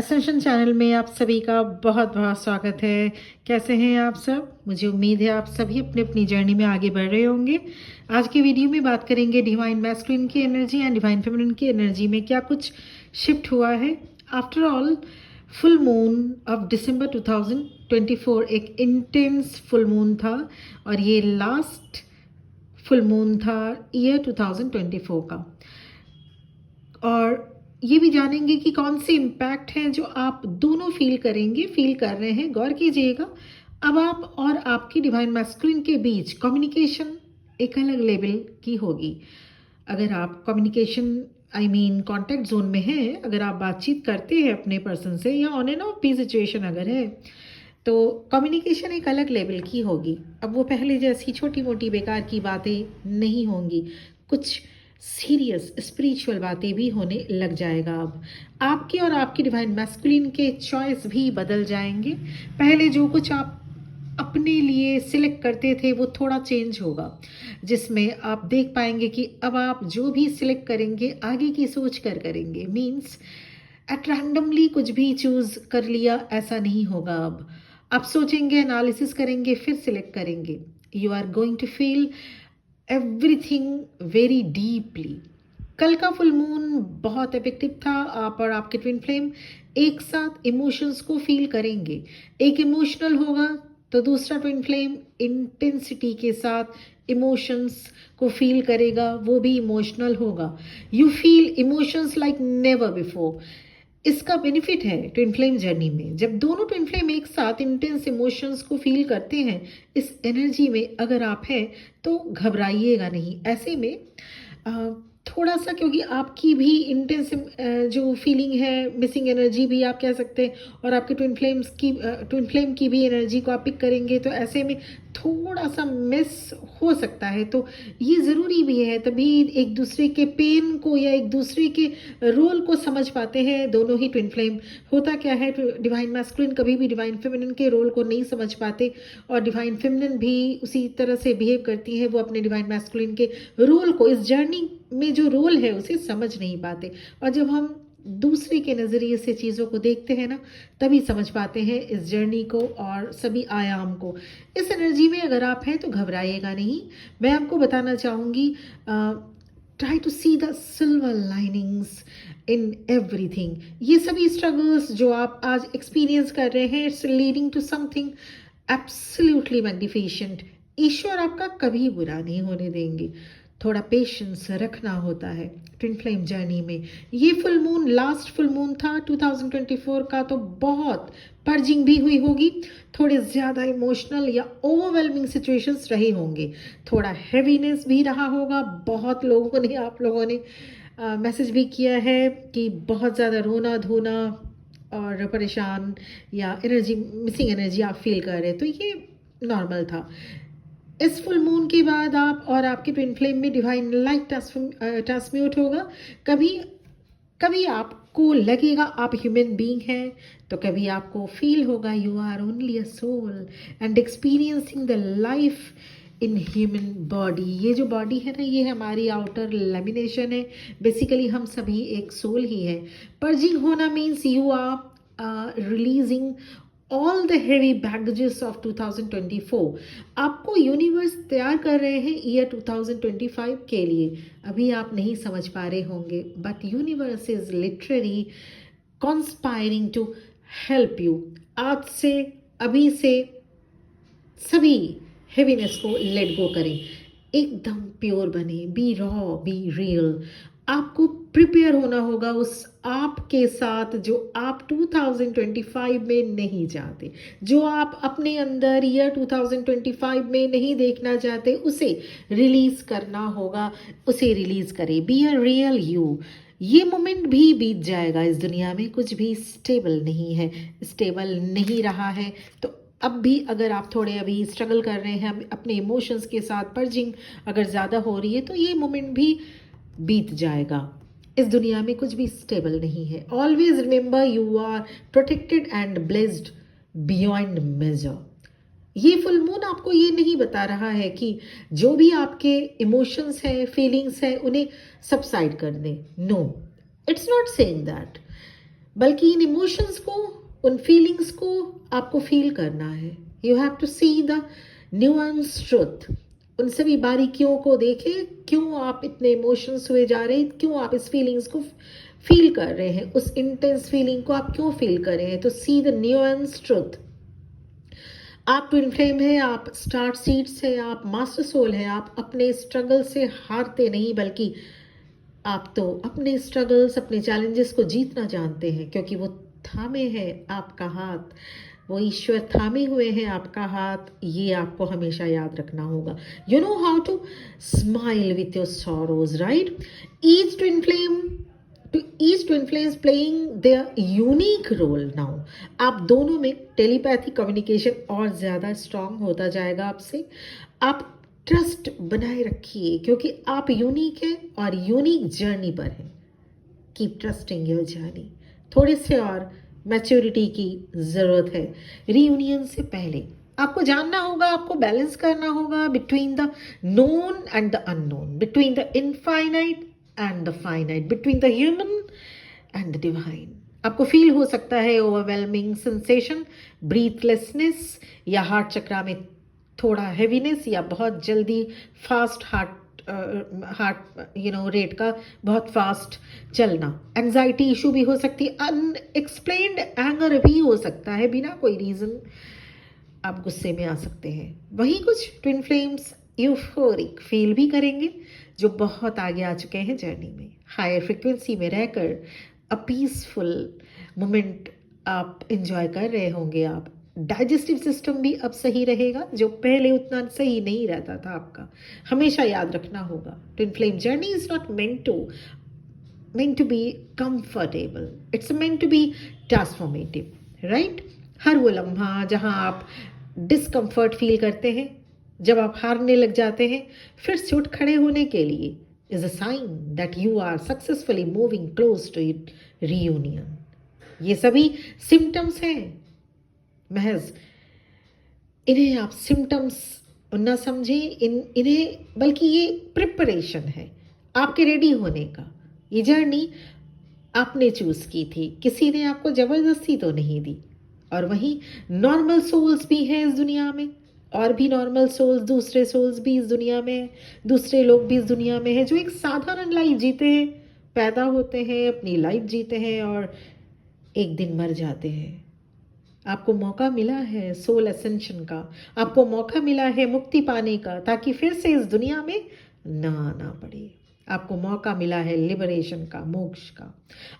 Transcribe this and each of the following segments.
Ascension channel में आप सभी का बहुत बहुत स्वागत है। कैसे हैं आप सब? मुझे उम्मीद है आप सभी अपनी अपनी जर्नी में आगे बढ़ रहे होंगे। आज की वीडियो में बात करेंगे डिवाइन मैस्कुलिन की एनर्जी एंड डिवाइन फेमिनिन की एनर्जी में क्या कुछ शिफ्ट हुआ है। After all full moon of December 2024 एक इंटेंस फुल मून था और ये लास्ट फुल मून था ईयर 2024 का। और ये भी जानेंगे कि कौन से इम्पैक्ट हैं जो आप दोनों फील कर रहे हैं। गौर कीजिएगा, अब आप और आपकी डिवाइन मैस्कुलिन के बीच कम्युनिकेशन एक अलग लेवल की होगी। अगर आप कम्युनिकेशन कांटेक्ट जोन में हैं, अगर आप बातचीत करते हैं अपने पर्सन से या ऑन एंड ऑफ भी सिचुएशन अगर है, तो कम्युनिकेशन एक अलग लेवल की होगी। अब वो पहले जैसी छोटी मोटी बेकार की बातें नहीं होंगी, कुछ सीरियस स्पिरिचुअल बातें भी होने लग जाएगा। अब आपके और आपकी डिवाइन मैस्कुलिन के चॉइस भी बदल जाएंगे। पहले जो कुछ आप अपने लिए सिलेक्ट करते थे वो थोड़ा चेंज होगा, जिसमें आप देख पाएंगे कि अब आप जो भी सिलेक्ट करेंगे आगे की सोच कर करेंगे। मीन्स एट रैंडमली कुछ भी चूज कर लिया ऐसा नहीं होगा। अब आप सोचेंगे, एनालिसिस करेंगे, फिर सिलेक्ट करेंगे। You are going to feel everything very deeply. कल का फुल मून बहुत इफेक्टिव था। आप और आपके ट्विन फ्लेम एक साथ इमोशंस को फील करेंगे। एक इमोशनल होगा तो दूसरा ट्विन फ्लेम इंटेंसिटी के साथ इमोशंस को फील करेगा, वो भी इमोशनल होगा। You feel emotions like never before. इसका बेनिफिट है ट्विन फ्लेम जर्नी में। जब दोनों ट्विन फ्लेम एक साथ इंटेंस इमोशंस को फील करते हैं, इस एनर्जी में अगर आप हैं तो घबराइएगा नहीं। ऐसे में थोड़ा सा, क्योंकि आपकी भी इंटेंस जो फीलिंग है, मिसिंग एनर्जी भी आप कह सकते हैं, और आपके ट्विन फ्लेम की भी एनर्जी को आप पिक करेंगे, तो ऐसे में थोड़ा सा मिस हो सकता है। तो ये ज़रूरी भी है, तभी एक दूसरे के पेन को या एक दूसरे के रोल को समझ पाते हैं दोनों ही ट्विन फ्लेम। होता क्या है, डिवाइन मैस्कुलिन कभी भी डिवाइन फेमिनिन के रोल को नहीं समझ पाते, और डिवाइन फेमिनिन भी उसी तरह से बिहेव करती है। वो अपने डिवाइन मैस्कुलिन के रोल को, इस जर्नी में जो रोल है उसे समझ नहीं पाते। और जब हम दूसरे के नज़रिए से चीज़ों को देखते हैं ना, तभी समझ पाते हैं इस जर्नी को और सभी आयाम को। इस एनर्जी में अगर आप हैं तो घबराइएगा नहीं। मैं आपको बताना चाहूँगी, try to see the silver linings in everything. ये सभी स्ट्रगल्स जो आप आज एक्सपीरियंस कर रहे हैं, it's leading to something absolutely magnificent. ईश्वर आपका कभी बुरा नहीं होने देंगे। थोड़ा पेशेंस रखना होता है ट्विन फ्लेम जर्नी में। ये full moon last full moon था 2024 का, तो बहुत पर्जिंग भी हुई होगी। थोड़े ज़्यादा इमोशनल या ओवरवेलमिंग सिचुएशंस रहे होंगे। थोड़ा हैवीनेस भी रहा होगा। बहुत लोगों ने, आप लोगों ने मैसेज भी किया है कि बहुत ज़्यादा रोना धोना और परेशान या एनर्जी, मिसिंग एनर्जी आप फील कर रहे हैं, तो ये नॉर्मल था। इस फुल मून के बाद आप और आपके ट्विन फ्लेम में डिवाइन लाइट ट्रांसम्यूट होगा। कभी कभी आपको लगेगा आप ह्यूमन बीइंग हैं, तो कभी आपको फील होगा you are only a soul and experiencing the life in human body. ये जो बॉडी है ना, ये हमारी आउटर लेमिनेशन है। बेसिकली हम सभी एक सोल ही है। पर्जिंग होना means you are releasing all the heavy baggages of 2024। आपको यूनिवर्स तैयार कर रहे हैं ईयर 2025 के लिए। अभी आप नहीं समझ पा रहे होंगे, but universe is literally conspiring to help you. आज से, अभी से सभी हेवीनेस को लेट गो करें, एकदम प्योर बने, बी रॉ, बी रियल। आपको प्रिपेयर होना होगा उस आप के साथ जो आप 2025 में नहीं चाहते, जो आप अपने अंदर ईयर 2025 में नहीं देखना चाहते, उसे रिलीज करना होगा। उसे रिलीज करें, बी अ रियल यू। ये मोमेंट भी बीत जाएगा। इस दुनिया में कुछ भी स्टेबल नहीं है, स्टेबल नहीं रहा है। तो अब भी अगर आप थोड़े अभी स्ट्रगल कर रहे हैं अपने इमोशंस के साथ, पर्जिंग अगर ज़्यादा हो रही है, तो ये मोमेंट भी बीत जाएगा। इस दुनिया में कुछ भी स्टेबल नहीं है। Always remember you are protected and blessed beyond measure. ये फुल मून आपको ये नहीं बता रहा है कि जो भी आपके इमोशंस है, फीलिंग्स है, उन्हें सबसाइड कर दें। No, it's not saying that. बल्कि इन इमोशंस को, उन फीलिंग्स को आपको फील करना है। You have to see the nuance truth. उन सभी बारीकियों को देखें, क्यों आप इतने इमोशंस हुए जा रहे हैं, क्यों आप इस फीलिंग्स को फील कर रहे हैं, उस इंटेंस फीलिंग को आप क्यों फील कर रहे हैं। तो सी द न्यूएंस ट्रुथ। आप ट्विन फ्लेम है, आप स्टार सीड्स है, आप मास्टर सोल है। आप अपने स्ट्रगल से हारते नहीं, बल्कि आप तो अपने स्ट्रगल्स, अपने चैलेंजेस को जीतना जानते हैं, क्योंकि वो थामे है आपका हाथ, वो ईश्वर थामे हुए हैं आपका हाथ। ये आपको हमेशा याद रखना होगा। You know how to smile with your sorrows, right? Each twin flame each twin flame is playing their unique role now. आप दोनों में टेलीपैथी कम्युनिकेशन और ज़्यादा स्ट्रांग होता जाएगा आपसे। आप ट्रस्ट बनाए रखिए, क्योंकि आप यूनिक हैं और यूनिक जर्नी पर हैं। Keep trusting your journey. थोड़े से और मैच्योरिटी की ज़रूरत है। रीयूनियन से पहले आपको जानना होगा, आपको बैलेंस करना होगा between the known and the unknown, between the infinite and the finite, between the human and the divine. आपको फील हो सकता है ओवरवेलमिंग सेंसेशन, ब्रीथलेसनेस, या हार्ट चक्रा में थोड़ा हैवीनेस, या बहुत जल्दी फास्ट हार्ट रेट का बहुत फास्ट चलना। एंजाइटी इशू भी हो सकती है। अनएक्सप्लेन्ड एंगर भी हो सकता है, बिना कोई रीज़न आप गुस्से में आ सकते हैं। वहीं कुछ ट्विन फ्लेम्स यूफोरिक फील भी करेंगे, जो बहुत आगे आ चुके हैं जर्नी में। हायर फ्रिक्वेंसी में रहकर अ पीसफुल मोमेंट आप इंजॉय कर रहे होंगे। आप डाइजेस्टिव सिस्टम भी अब सही रहेगा, जो पहले उतना सही नहीं रहता था आपका। हमेशा याद रखना होगा, twin flame journey is not meant to be comfortable, it's meant to be transformative, right? हर वो लम्हा जहाँ आप डिस्कम्फर्ट फील करते हैं, जब आप हारने लग जाते हैं, फिर से उठ खड़े होने के लिए is a sign that you are successfully moving close to it reunion. ये सभी सिम्टम्स हैं, महज इन्हें आप सिम्टम्स न समझें, इन्हें बल्कि ये प्रिपरेशन है आपके रेडी होने का। ये जर्नी आपने चूज की थी, किसी ने आपको जबरदस्ती तो नहीं दी। और वहीं नॉर्मल सोल्स भी हैं इस दुनिया में, और भी नॉर्मल सोल्स, दूसरे सोल्स भी इस दुनिया में हैं, दूसरे लोग भी इस दुनिया में हैं, जो एक साधारण लाइफ जीते हैं, पैदा होते हैं, अपनी लाइफ जीते हैं और एक दिन मर जाते हैं। आपको मौका मिला है सोल एसेंशन का, आपको मौका मिला है मुक्ति पाने का, ताकि फिर से इस दुनिया में ना आना पड़े। आपको मौका मिला है लिबरेशन का, मोक्ष का।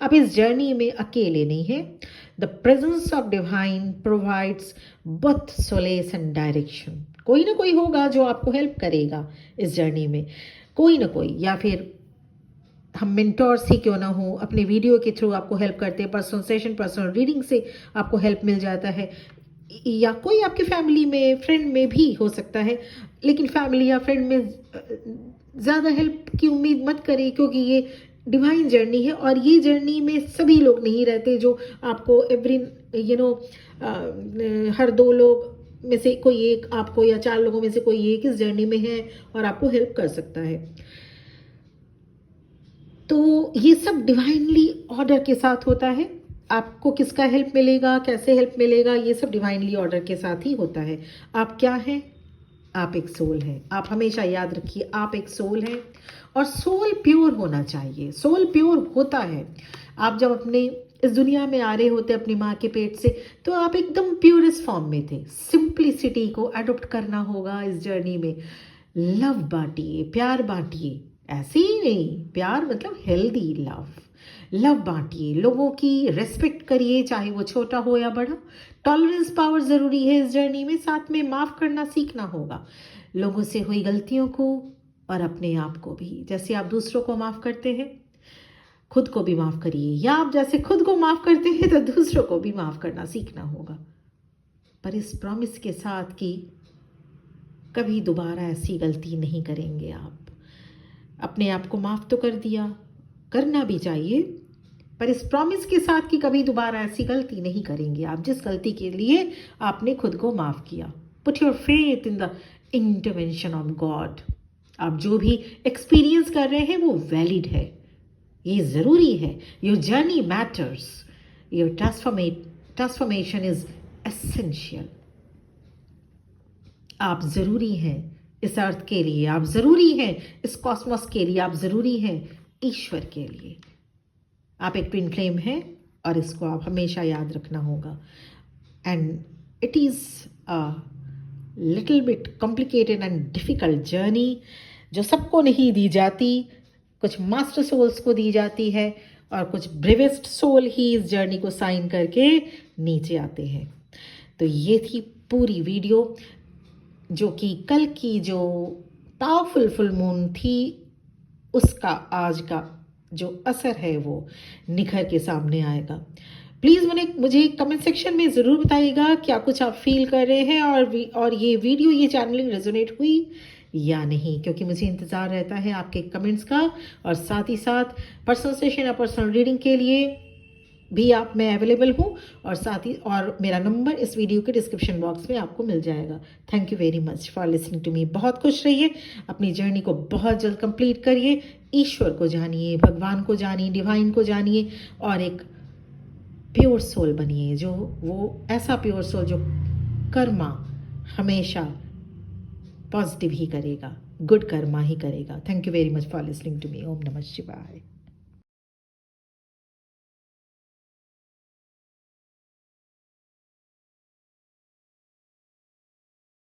आप इस जर्नी में अकेले नहीं हैं। The presence of divine provides both solace and direction. कोई ना कोई होगा जो आपको हेल्प करेगा इस जर्नी में, कोई ना कोई, या फिर हम मेंटोर्स ही क्यों ना हो, अपने वीडियो के थ्रू आपको हेल्प करते हैं, पर्सनल सेशन, पर्सनल रीडिंग से आपको हेल्प मिल जाता है, या कोई आपके फैमिली में, फ्रेंड में भी हो सकता है। लेकिन फैमिली या फ्रेंड में ज़्यादा हेल्प की उम्मीद मत करें, क्योंकि ये डिवाइन जर्नी है और ये जर्नी में सभी लोग नहीं रहते जो आपको हर 2 लोग में से कोई एक आपको, या 4 लोगों में से कोई एक इस जर्नी में है और आपको हेल्प कर सकता है। तो ये सब डिवाइनली ऑर्डर के साथ होता है। आपको किसका हेल्प मिलेगा, कैसे हेल्प मिलेगा, ये सब डिवाइनली ऑर्डर के साथ ही होता है। आप क्या हैं? आप एक सोल हैं। आप हमेशा याद रखिए, आप एक सोल हैं और सोल प्योर होना चाहिए। सोल प्योर होता है। आप जब अपने इस दुनिया में आ रहे होते अपनी माँ के पेट से, तो आप एकदम प्योरेस्ट फॉर्म में थे। सिंप्लिसिटी को अडॉप्ट करना होगा इस जर्नी में। लव बांटिए, प्यार बांटिए, ऐसे ही नहीं, प्यार मतलब हेल्दी लव बांटिए, लोगों की रेस्पेक्ट करिए, चाहे वो छोटा हो या बड़ा। टॉलरेंस पावर ज़रूरी है इस जर्नी में। साथ में माफ़ करना सीखना होगा, लोगों से हुई गलतियों को और अपने आप को भी। जैसे आप दूसरों को माफ़ करते हैं, खुद को भी माफ़ करिए, या आप जैसे खुद को माफ़ करते हैं तो दूसरों को भी माफ़ करना सीखना होगा, पर इस प्रॉमिस के साथ कि कभी दोबारा ऐसी गलती नहीं करेंगे। आप अपने आप को माफ़ तो कर दिया, करना भी चाहिए, पर इस प्रॉमिस के साथ कि कभी दोबारा ऐसी गलती नहीं करेंगे आप, जिस गलती के लिए आपने खुद को माफ़ किया। Put your faith in the intervention of God. आप जो भी एक्सपीरियंस कर रहे हैं वो वैलिड है, ये ज़रूरी है। Your journey matters, your transformation is essential. आप ज़रूरी हैं इस अर्थ के लिए, आप ज़रूरी हैं इस कॉस्मोस के लिए, आप ज़रूरी हैं ईश्वर के लिए। आप एक ट्विन फ्लेम हैं और इसको आप हमेशा याद रखना होगा। And it is a little bit complicated and difficult journey जो सबको नहीं दी जाती, कुछ मास्टर सोल्स को दी जाती है और कुछ ब्रेवेस्ट सोल ही इस जर्नी को साइन करके नीचे आते हैं। तो ये थी पूरी वीडियो जो कि कल की जो पावरफुल फुल मून थी उसका आज का जो असर है वो निखर के सामने आएगा। प्लीज़ मुझे कमेंट सेक्शन में ज़रूर बताइएगा क्या कुछ आप फील कर रहे हैं और ये वीडियो, ये चैनलिंग रेजोनेट हुई या नहीं, क्योंकि मुझे इंतज़ार रहता है आपके कमेंट्स का। और साथ ही साथ पर्सनल सेशन या पर्सनल रीडिंग के लिए भी मैं अवेलेबल हूँ, और मेरा नंबर इस वीडियो के डिस्क्रिप्शन बॉक्स में आपको मिल जाएगा। Thank you very much for listening to me. बहुत खुश रहिए, अपनी जर्नी को बहुत जल्द कंप्लीट करिए, ईश्वर को जानिए, भगवान को जानिए, डिवाइन को जानिए और एक प्योर सोल बनिए, जो वो ऐसा प्योर सोल जो कर्मा हमेशा पॉजिटिव ही करेगा, गुड कर्मा ही करेगा। Thank you very much for listening to me. ओम नमः शिवाय।